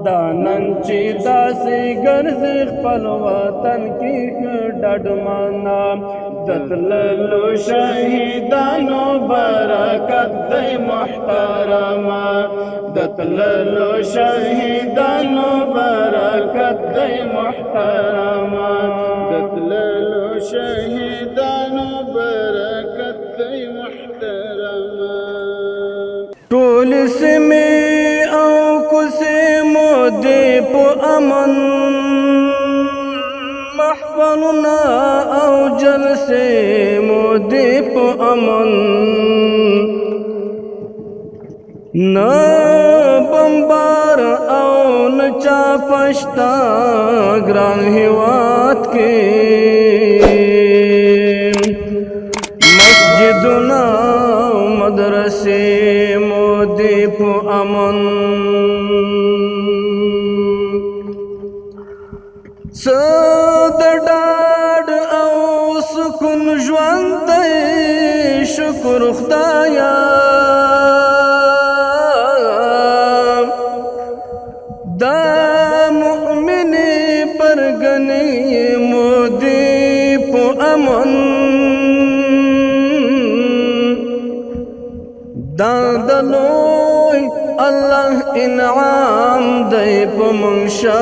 دا نن چې داسې ګرځي خپل وطن کې ډډمانا د تللو شهیدانو برکت دی محترمه د تللو شهیدانو برکت دی محترمه د تللو شهیدانو برکت دی محترمه ټول سیمې او کوڅې مو دې په امن محفلونه او جلسې مو دې په امن نه بمبار او نه چاپشتا ګران هیواد کې مسجدونه مدرسې مو دې په امن څه د ډاډ او سکون ژوند دی شکر خدایا دا مؤمنې پرګنې مو دې په امن دا د لوی الله انعام دی په موږ شوی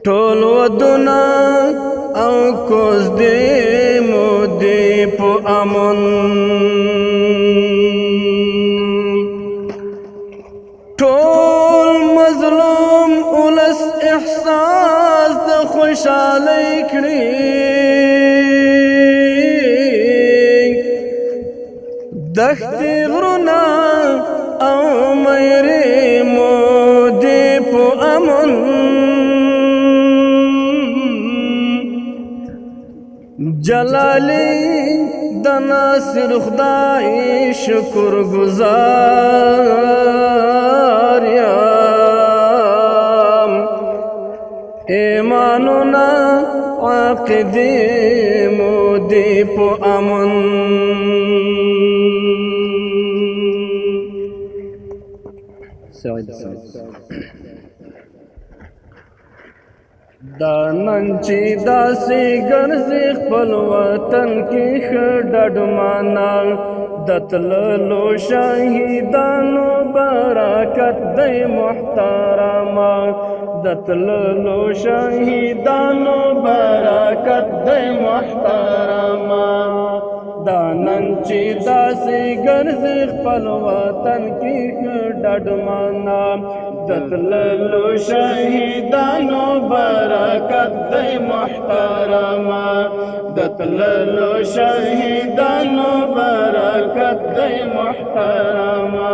ټول ودونه او کوز دې مو دې په امن ټول مظلوم ولس احساس د خوشحالۍ کړي دښتې غرونه او میرې مو دې په امن جلالي د ناصر خدای شکر گزار یم ایمانونه عقیدې مو دې په امن دا نن چې داسې ګرځي خپل وطن کې ښه ډډمانا د تللو شهیدانو برکت دی محترمه د تللو شهیدانو برکت دی محترمه دا نن چې داسې ګرځي خپل وطن کې ډډمانا د تللو شهیدانو برکت دی محترمه د تللو شهیدانو برکت دی محترمه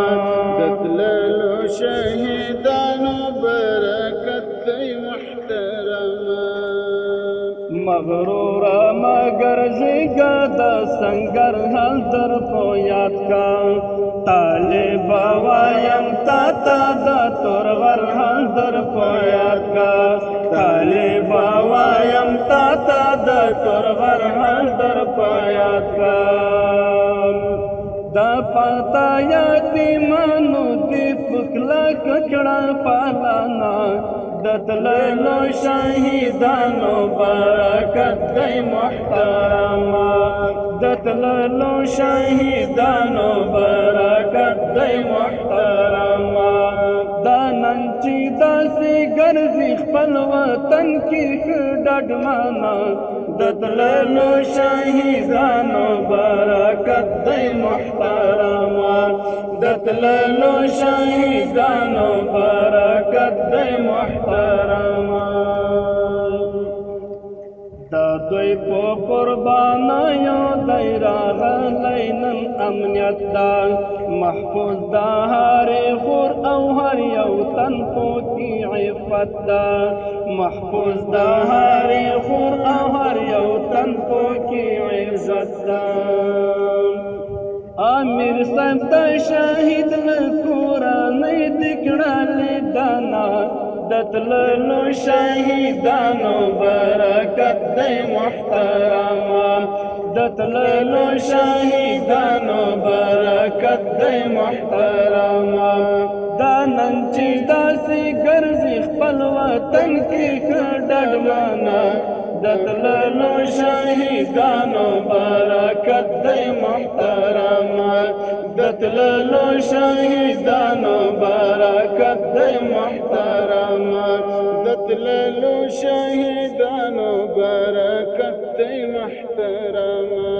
د تللو شهیدانو برکت دی محترمه مغرور مگر زیگا دا سنگر حل در پو یاد کا طالب وایم تا تا دا تورور حل در پو یاد کا طالب وایم تا تا دا تورور حل در پو یاد کا دا پتا یتیمانو دی پکلا ککڑا پالانا د تللو شهیدانو برکت دی محترمه د تللو شهیدانو برکت دی محترمه دا نن چې داسې ګرځي خپل وطن کې ښه ډډمانا د تللو شهیدانو برکت دی محترمه د تللو شهیدانو برکت دی محترمه دا دوی په قربانیو دی راغلی نن امنیت دا محفوظ دا هر خور او هر یو تن پوکی عفت دا محفوظ دا هر خور او هر یو تن پوکی عزت دا امیر صاحب دا شهید لکورانی دکڑالی دانا د تللو شهیدانو برکت دی محترمه دتللو شهیدانو برکت دی محترما دا نن چې داسې ګرځي خپل وطن کې ښه ډډمنه دتللو شهیدانو برکت دی محترما دتللو شهیدانو برکت دی محترما دتللو شهیدانو برکت دی محترما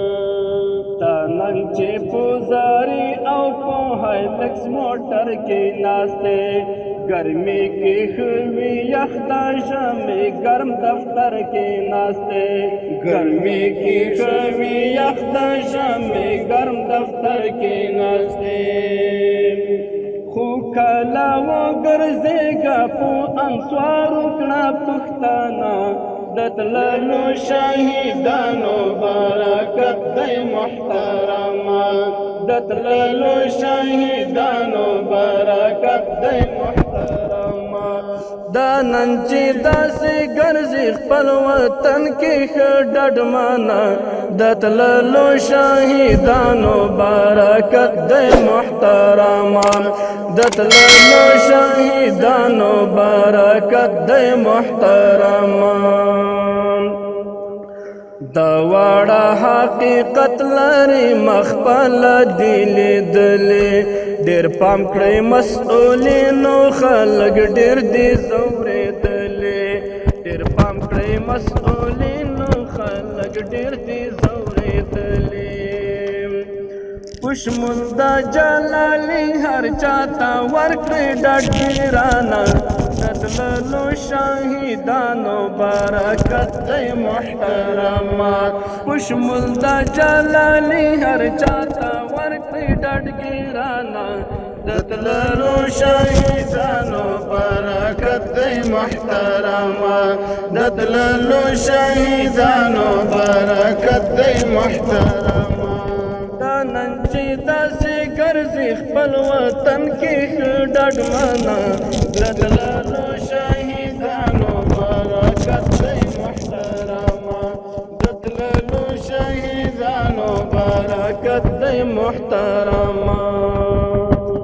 تا نن چې پوزاري او په هایلکس موټر کې ناسته گرمی کی خوی یخدا شمی گرم دفتر کی ناستے گرمی کی خوی یخدا شمی گرم دفتر کی ناستے خو کلا و گرزے گا پو انسوار اکنا پختانا دتللو شهیدانو برکت دی محترما دتللو شهیدانو برکت دی محترما دا نن چې داسې ګرځي خپل وطن کې ښه ډډمنه دتللو شهیدانو برکت دی محترما دتللو شهیدانو برکت دی محترما دا واړه حقیقت لري مخبل دی لیدلې ډېر پام کړئ مسؤلینو خلک ډېر دي ځورېدلې ډېر پام کړئ مسؤلینو خلک ډېر دي ځورېدلې پشمول دا جلالي هر چاته ورکړئ ډډ ګرانه دتللو شهیدانو برکت دی محترما پشمول دا جلالي هر چاته ورکړئ ډډ ګرانه دتللو شهیدانو برکت دی محترما دتللو شهیدانو برکت دی محترما دا نن چې داسې ګرځي خپل وطن کې ښه ډډمنه دتللو شهیدانو